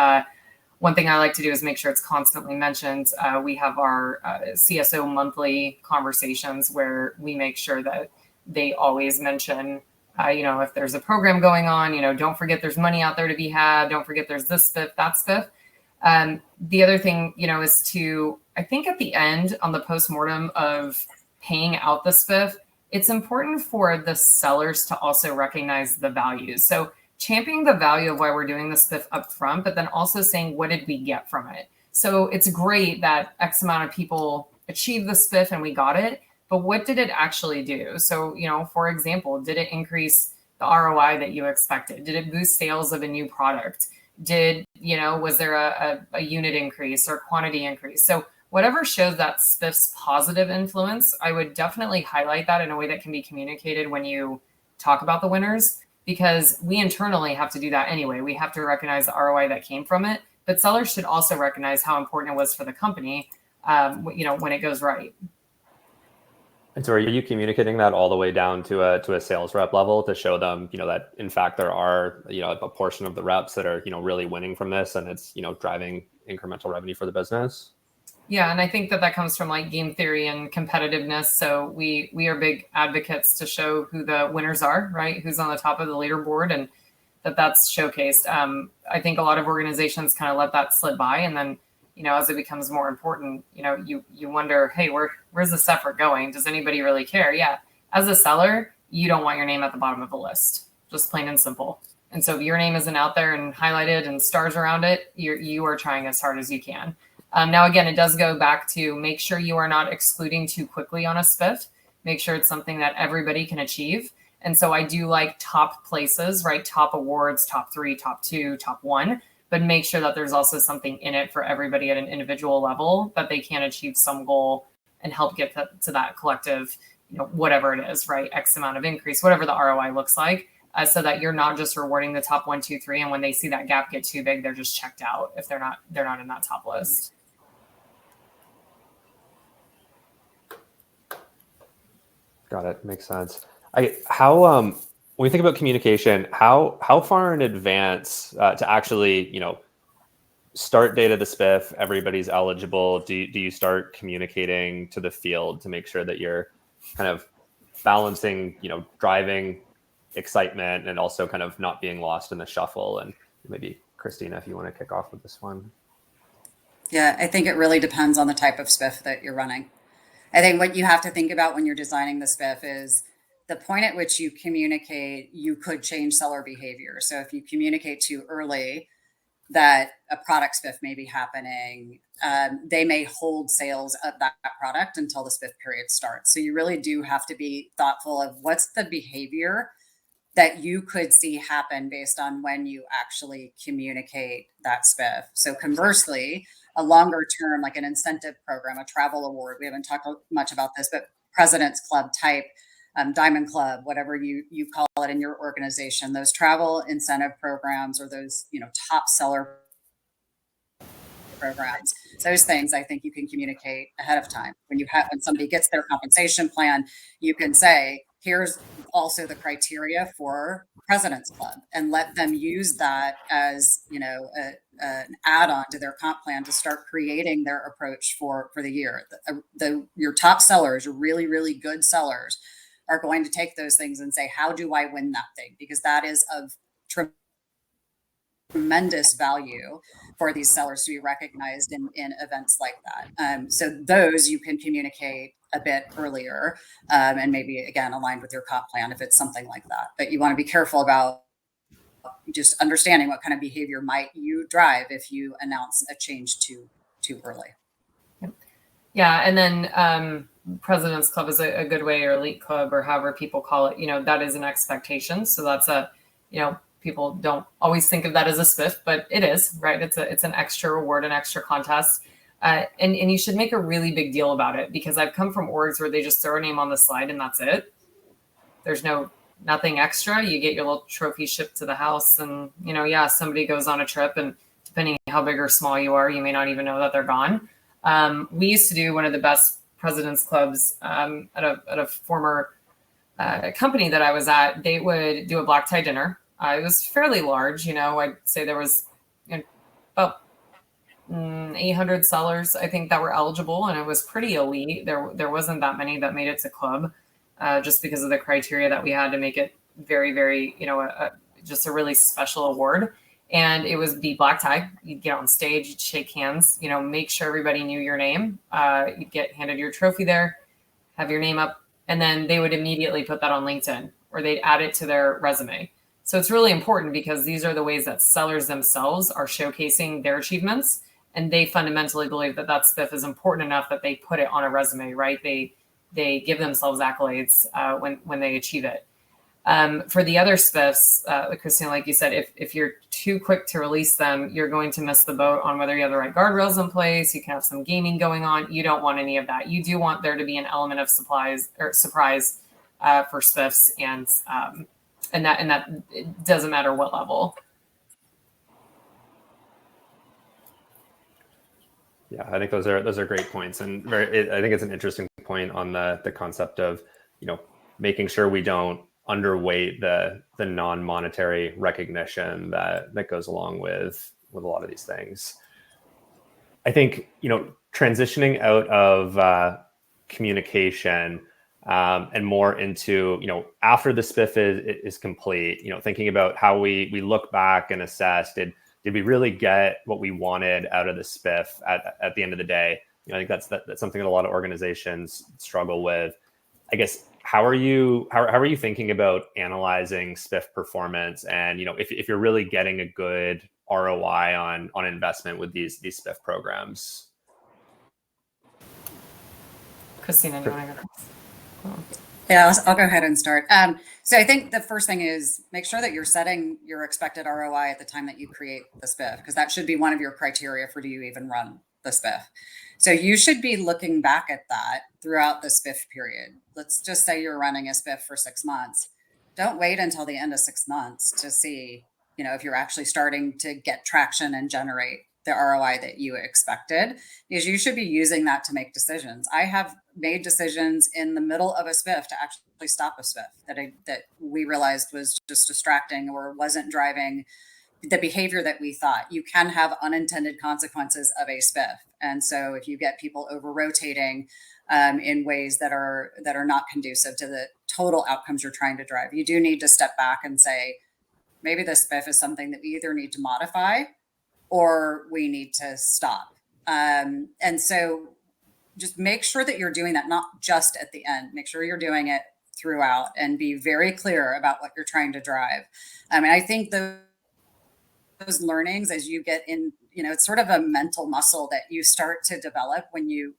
One thing I like to do is make sure it's constantly mentioned. We have our CSO monthly conversations where we make sure that they always mention, if there's a program going on, don't forget there's money out there to be had. Don't forget there's this SPIF, that SPIF. The other thing, is to, I think at the end on the postmortem of paying out the SPIF, it's important for the sellers to also recognize the values. So championing the value of why we're doing the SPIF up front, but then also saying, what did we get from it? So it's great that X amount of people achieved the SPIF and we got it, but what did it actually do? So, for example, did it increase the ROI that you expected? Did it boost sales of a new product? Was there a unit increase or quantity increase? So whatever shows that SPIF's positive influence, I would definitely highlight that in a way that can be communicated when you talk about the winners, because we internally have to do that anyway. We have to recognize the ROI that came from it, but sellers should also recognize how important it was for the company, when it goes right. And so are you communicating that all the way down to a sales rep level to show them, that in fact there are, a portion of the reps that are, really winning from this and it's, driving incremental revenue for the business? Yeah, and I think that comes from like game theory and competitiveness. So we are big advocates to show who the winners are, right? Who's on the top of the leaderboard, and that's showcased. I think a lot of organizations kind of let that slip by, and then as it becomes more important, you wonder, hey, where's this effort going? Does anybody really care? Yeah, as a seller, you don't want your name at the bottom of the list, just plain and simple. And so if your name isn't out there and highlighted and stars around it, you are trying as hard as you can. Now, again, it does go back to make sure you are not excluding too quickly on a SPIF. Make sure it's something that everybody can achieve. And so I do like top places, right? Top awards, top 3, top 2, top 1, but make sure that there's also something in it for everybody at an individual level that they can achieve some goal and help get to that collective, whatever it is, right? X amount of increase, whatever the ROI looks like, so that you're not just rewarding the top 1, 2, 3. And when they see that gap get too big, they're just checked out if they're not in that top list. Got it. Makes sense. When we think about communication, how far in advance to actually, start date of the SPIF, everybody's eligible? Do you start communicating to the field to make sure that you're kind of balancing, driving excitement and also kind of not being lost in the shuffle? And maybe Christina, if you want to kick off with this one. Yeah, I think it really depends on the type of SPIF that you're running. I think what you have to think about when you're designing the SPIF is the point at which you communicate, you could change seller behavior. So if you communicate too early that a product SPIF may be happening, they may hold sales of that product until the SPIF period starts. So you really do have to be thoughtful of what's the behavior that you could see happen based on when you actually communicate that SPIF. So conversely, a longer term, like an incentive program, a travel award, we haven't talked much about this, but President's Club type, Diamond Club, whatever you call it in your organization, those travel incentive programs or those, top seller programs, those things I think you can communicate ahead of time. When somebody gets their compensation plan, you can say, here's also the criteria for President's Club, and let them use that as, an add-on to their comp plan to start creating their approach for the year. Your top sellers, your really, really good sellers, are going to take those things and say, how do I win that thing? Because that is of tremendous value for these sellers to be recognized in events like that. So those you can communicate a bit earlier, and maybe again aligned with your comp plan if it's something like that. But you want to be careful about just understanding what kind of behavior might you drive if you announce a change too early. Yeah, and then President's Club is a good way, or Elite Club, or however people call it. That is an expectation. So that's people don't always think of that as a SPIF, but it is, right? It's an extra reward, an extra contest. And you should make a really big deal about it, because I've come from orgs where they just throw a name on the slide and that's it. There's no nothing extra. You get your little trophy shipped to the house, and somebody goes on a trip, and depending how big or small you are, you may not even know that they're gone. We used to do one of the best President's Clubs at a former company that I was at. They would do a black tie dinner. It was fairly large. I'd say there was about 800 sellers, I think, that were eligible, and it was pretty elite. There wasn't that many that made it to club, just because of the criteria that we had to make it very, very, just a really special award. And it was the black tie. You'd get on stage, you'd shake hands, make sure everybody knew your name. You'd get handed your trophy there, have your name up, and then they would immediately put that on LinkedIn, or they'd add it to their resume. So it's really important, because these are the ways that sellers themselves are showcasing their achievements. And they fundamentally believe that SPIF is important enough that they put it on a resume, right? They give themselves accolades when they achieve it. For the other SPIFs, Christina, like you said, if you're too quick to release them, you're going to miss the boat on whether you have the right guardrails in place. You can have some gaming going on. You don't want any of that. You do want there to be an element of surprise for SPIFs, and that it doesn't matter what level. Yeah, I think those are great points, and I think it's an interesting point on the concept of making sure we don't underweight the non-monetary recognition that goes along with a lot of these things. I think transitioning out of communication and more into after the SPIF is complete, thinking about how we look back and assess, did we really get what we wanted out of the SPIF at the end of the day? I think that's something that a lot of organizations struggle with. I guess, how are you thinking about analyzing SPIF performance, and if you're really getting a good ROI on investment with these SPIF programs? Christina, do you want to go? Yeah, I'll go ahead and start. So I think the first thing is make sure that you're setting your expected ROI at the time that you create the SPIF, because that should be one of your criteria for do you even run the SPIF. So you should be looking back at that throughout the SPIF period. Let's just say you're running a SPIF for 6 months. Don't wait until the end of 6 months to see, if you're actually starting to get traction and generate the ROI that you expected, because you should be using that to make decisions. I have made decisions in the middle of a SPIF to actually stop a SPIF that we realized was just distracting or wasn't driving the behavior that we thought. You can have unintended consequences of a SPIF. And so if you get people over rotating in ways that are not conducive to the total outcomes you're trying to drive, you do need to step back and say, maybe the SPIF is something that we either need to modify or we need to stop. And so just make sure that you're doing that, not just at the end. Make sure you're doing it throughout and be very clear about what you're trying to drive. And I think those learnings, as you get in, it's sort of a mental muscle that you start to develop when you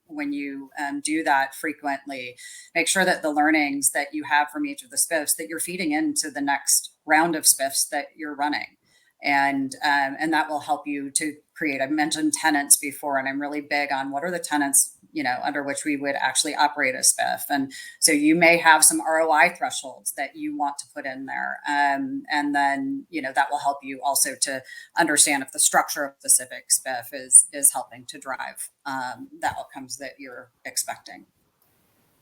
do that frequently. Make sure that the learnings that you have from each of the SPIFs, that you're feeding into the next round of SPIFs that you're running. And that will help you to create. I mentioned tenants before, and I'm really big on what are the tenants, under which we would actually operate a SPIF. And so you may have some ROI thresholds that you want to put in there. And then, that will help you also to understand if the structure of the specific SPIF is helping to drive the outcomes that you're expecting.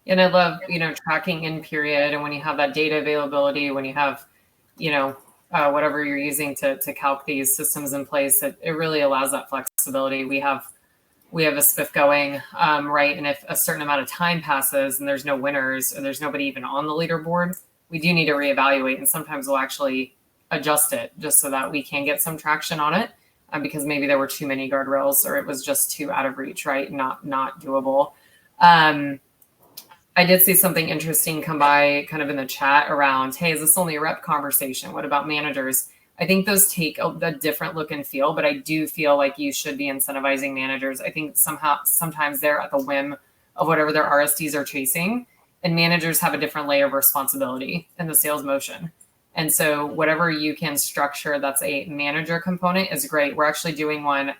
And I love, tracking in period. And when you have that data availability, when you have, whatever you're using to calc these systems in place, it really allows that flexibility. We have a SPIF going, right? And if a certain amount of time passes and there's no winners or there's nobody even on the leaderboard, we do need to reevaluate. And sometimes we'll actually adjust it just so that we can get some traction on it, because maybe there were too many guardrails or it was just too out of reach, right? Not doable. I did see something interesting come by kind of in the chat around, hey, is this only a rep conversation? What about managers? I think those take a different look and feel, but I do feel like you should be incentivizing managers. I think sometimes they're at the whim of whatever their RSDs are chasing, and managers have a different layer of responsibility in the sales motion. And so whatever you can structure that's a manager component is great. We're actually doing one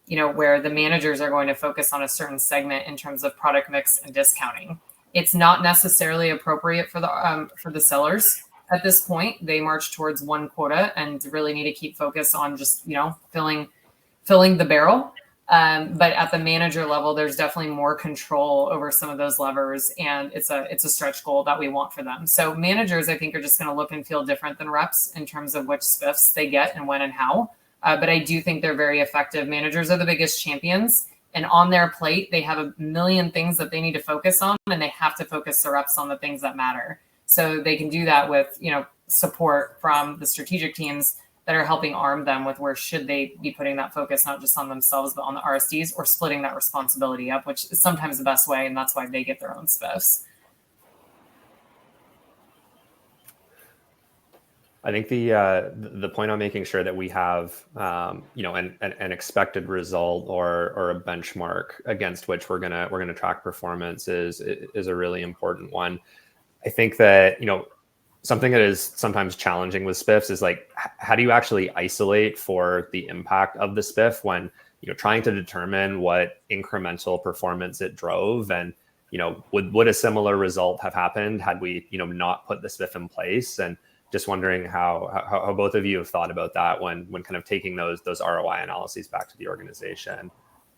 where the managers are going to focus on a certain segment in terms of product mix and discounting. It's not necessarily appropriate for the sellers at this point. They march towards one quota and really need to keep focus on just, filling the barrel. But at the manager level, there's definitely more control over some of those levers, and it's a stretch goal that we want for them. So managers, I think, are just going to look and feel different than reps in terms of which SPIFs they get and when and how. But I do think they're very effective. Managers are the biggest champions, and on their plate, they have a million things that they need to focus on, and they have to focus the reps on the things that matter. So they can do that with, support from the strategic teams that are helping arm them with where should they be putting that focus, not just on themselves, but on the RSDs, or splitting that responsibility up, which is sometimes the best way. And that's why they get their own SPIFs. I think the point on making sure that we have, an expected result or a benchmark against which we're gonna track performance is a really important one. I think that, something that is sometimes challenging with SPIFs is like, how do you actually isolate for the impact of the SPIF when, trying to determine what incremental performance it drove, and, would a similar result have happened had we, not put the SPIF in place? And just wondering how both of you have thought about that when kind of taking those ROI analyses back to the organization.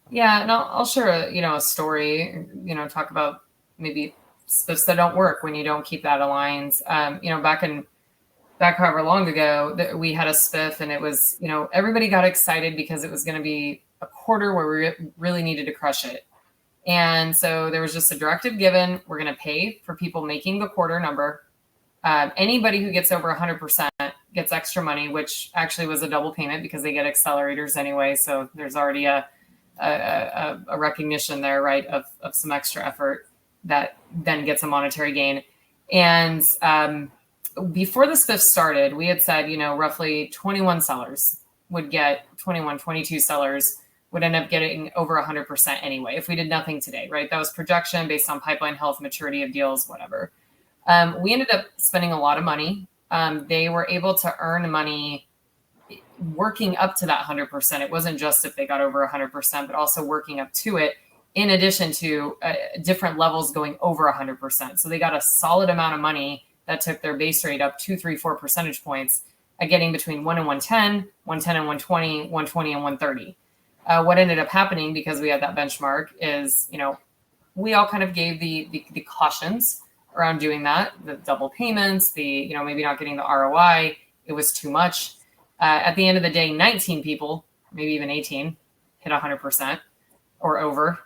Yeah, and I'll share a story, talk about maybe SPIFs that don't work when you don't keep that aligned. Back however long ago, we had a SPIF, and it was, everybody got excited because it was going to be a quarter where we really needed to crush it. And so there was just a directive given: we're going to pay for people making the quarter number. Anybody who gets over 100% gets extra money, which actually was a double payment because they get accelerators anyway. So there's already a recognition there, right, of some extra effort that then gets a monetary gain. And before the SPIF started, we had said, roughly 21 sellers would get 22 sellers would end up getting over 100% anyway, if we did nothing today, right? That was projection based on pipeline health, maturity of deals, whatever. We ended up spending a lot of money. They were able to earn money working up to that 100%. It wasn't just if they got over 100%, but also working up to it, in addition to different levels going over 100%. So they got a solid amount of money that took their base rate up 2, 3, 4 percentage points, getting between 1 and 110, 110 and 120, 120 and 130. What ended up happening, because we had that benchmark, is, we all kind of gave the cautions around doing that, the double payments, the, maybe not getting the ROI. It was too much. At the end of the day, 19 people, maybe even 18, hit 100% or over.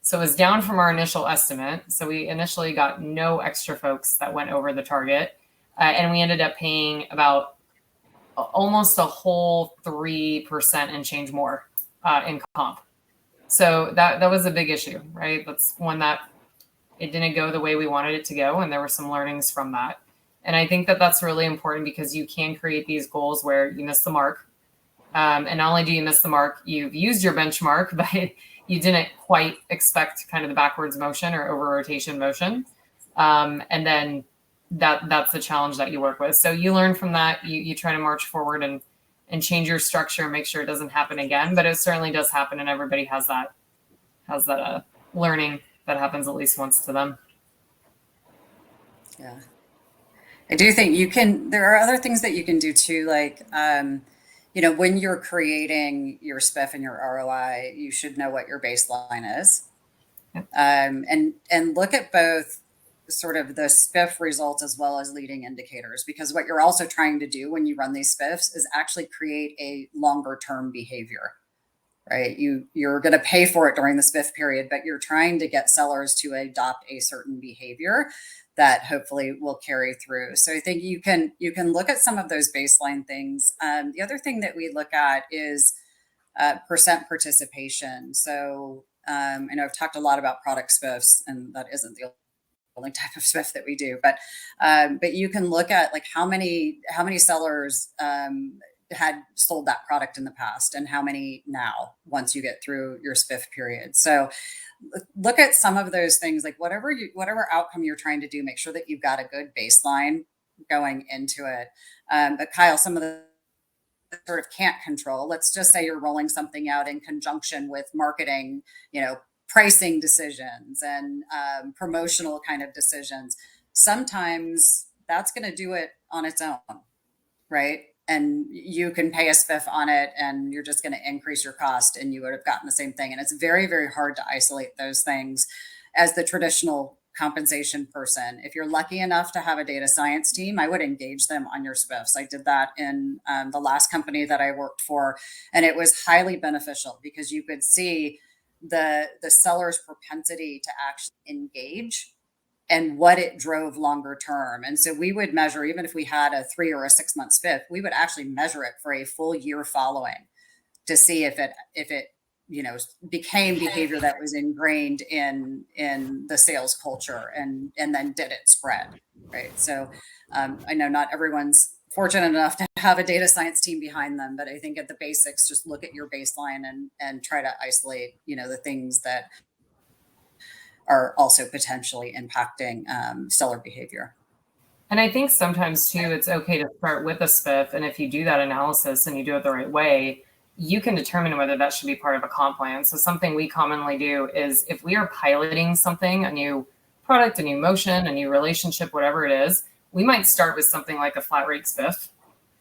So it was down from our initial estimate. So we initially got no extra folks that went over the target. And we ended up paying about almost a whole 3% and change more in comp. So that was a big issue, right? That's one that it didn't go the way we wanted it to go. And there were some learnings from that. And I think that that's really important, because you can create these goals where you miss the mark. And not only do you miss the mark, you've used your benchmark, but you didn't quite expect kind of the backwards motion or over rotation motion. And then that's the challenge that you work with. So you learn from that. You try to march forward and change your structure and make sure it doesn't happen again. But it certainly does happen, and everybody has that learning that happens at least once to them. Yeah. I do think there are other things that you can do too, like, when you're creating your SPIF and your ROI, you should know what your baseline is. Yep. And look at both sort of the SPIF results as well as leading indicators, because what you're also trying to do when you run these SPIFs is actually create a longer term behavior, right? You're going to pay for it during the SPIF period, but you're trying to get sellers to adopt a certain behavior that hopefully will carry through. So I think you can look at some of those baseline things. The other thing that we look at is percent participation. So I know I've talked a lot about product SPIFs, and that isn't the only type of SPIF that we do, but you can look at like how many sellers had sold that product in the past and how many now once you get through your SPIF period. So look at some of those things, like whatever outcome you're trying to do, make sure that you've got a good baseline going into it. But Kyle, some of the sort of can't control, let's just say you're rolling something out in conjunction with marketing, pricing decisions and promotional kind of decisions. Sometimes that's going to do it on its own, right? And you can pay a SPIF on it and you're just going to increase your cost and you would have gotten the same thing. And it's very, very hard to isolate those things as the traditional compensation person. If you're lucky enough to have a data science team, I would engage them on your SPIFs. I did that in the last company that I worked for, and it was highly beneficial because you could see the seller's propensity to actually engage and what it drove longer term. And so we would measure, even if we had a 3 or a 6 month SPIF, we would actually measure it for a full year following to see if it became behavior that was ingrained in the sales culture, and then did it spread, right? So I know not everyone's fortunate enough to have a data science team behind them, but I think at the basics, just look at your baseline and try to isolate, the things that are also potentially impacting seller behavior. And I think sometimes too, it's okay to start with a SPIF. And if you do that analysis and you do it the right way, you can determine whether that should be part of a comp plan. So something we commonly do is if we are piloting something, a new product, a new motion, a new relationship, whatever it is, we might start with something like a flat rate SPIF.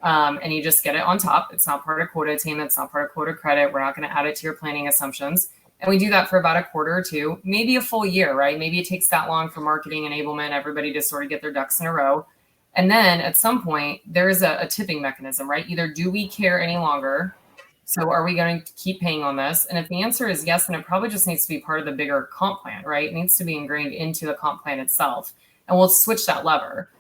And you just get it on top. It's not part of quota attainment. It's not part of quota credit. We're not going to add it to your planning assumptions. And we do that for about a quarter or two, maybe a full year, right? Maybe it takes that long for marketing enablement, everybody to sort of get their ducks in a row. And then at some point, there is a tipping mechanism, right? Either do we care any longer? So are we going to keep paying on this? And if the answer is yes, then it probably just needs to be part of the bigger comp plan, right? It needs to be ingrained into the comp plan itself. And we'll switch that lever.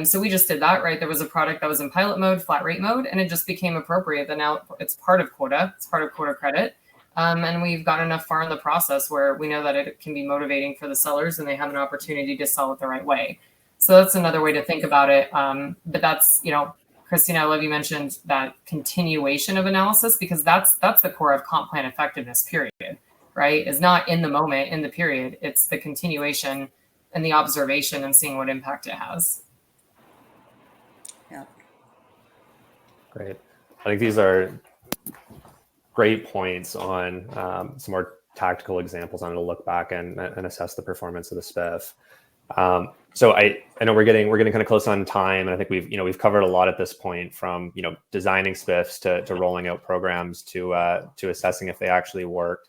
So we just did that, right? There was a product that was in pilot mode, flat rate mode, and it just became appropriate that now it's part of quota. It's part of quota credit. And we've got enough far in the process where we know that it can be motivating for the sellers and they have an opportunity to sell it the right way. So that's another way to think about it. But that's, Christina, I love you mentioned that continuation of analysis, because that's the core of comp plan effectiveness, period, right? Is not in the moment, in the period. It's the continuation and the observation and seeing what impact it has. Yeah. Great. I think these are great points on some more tactical examples on how to look back and assess the performance of the SPIF. So I know we're getting kind of close on time, and I think we've covered a lot at this point, from designing SPIFs to rolling out programs to assessing if they actually worked.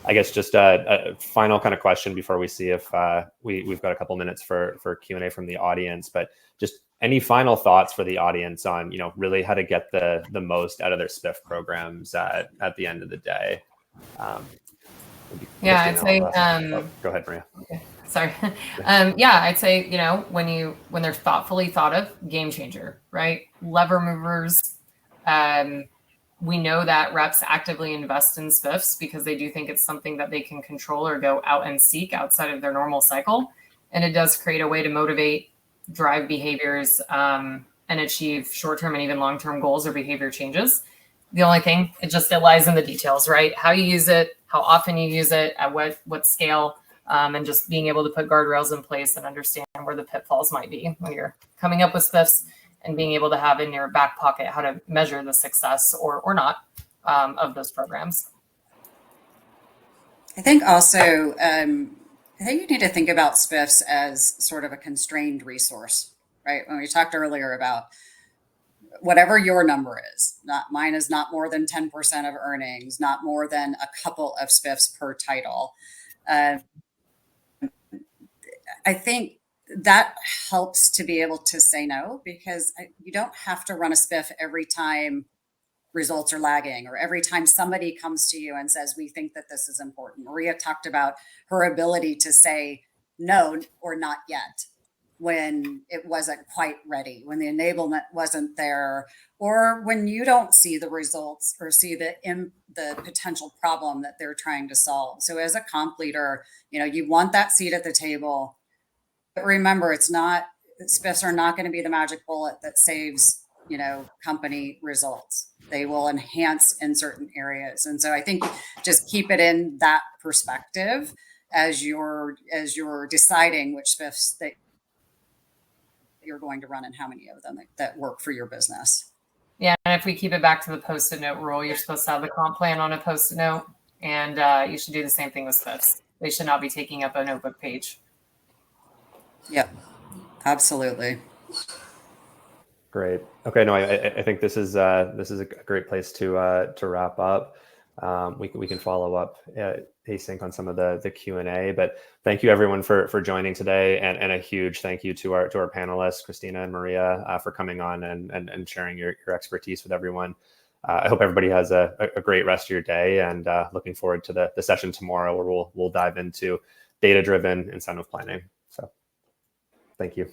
I guess just a final kind of question before we see if we've got a couple minutes for Q&A from the audience, but just any final thoughts for the audience on really how to get the most out of their SPIF programs at the end of the day. Yeah, I'd say. Go ahead, Maria. Okay. Sorry. Yeah, I'd say, when they're thoughtfully thought of, game changer, right? Lever movers. We know that reps actively invest in SPIFs because they do think it's something that they can control or go out and seek outside of their normal cycle. And it does create a way to motivate, drive behaviors, and achieve short-term and even long-term goals or behavior changes. The only thing, it lies in the details, right? How you use it, how often you use it, at what scale, and just being able to put guardrails in place and understand where the pitfalls might be when you're coming up with SPIFs, and being able to have in your back pocket how to measure the success or not of those programs. I think also, I think you need to think about SPIFs as sort of a constrained resource, right? When we talked earlier about whatever your number is, mine is not more than 10% of earnings, not more than a couple of SPIFs per title. I think that helps to be able to say no, because you don't have to run a SPIF every time results are lagging, or every time somebody comes to you and says, we think that this is important. Maria talked about her ability to say no or not yet when it wasn't quite ready, when the enablement wasn't there, or when you don't see the results or see the potential problem that they're trying to solve. So as a comp leader, you want that seat at the table. But remember, SPIFs are not going to be the magic bullet that saves, company results. They will enhance in certain areas. And so I think just keep it in that perspective as you're deciding which SPIFs that you're going to run and how many of them that work for your business. Yeah, and if we keep it back to the Post-it note rule, you're supposed to have the comp plan on a Post-it note, and you should do the same thing with SPIFs. they should not be taking up a notebook page. Yep, absolutely. Great. Okay, no, I think this is a great place to wrap up. We can follow up async on some of the Q&A, but thank you everyone for joining today, and a huge thank you to our panelists, Christina and Maria, for coming on and sharing your expertise with everyone. I hope everybody has a great rest of your day, and looking forward to the session tomorrow, where we'll dive into data-driven incentive planning. So thank you.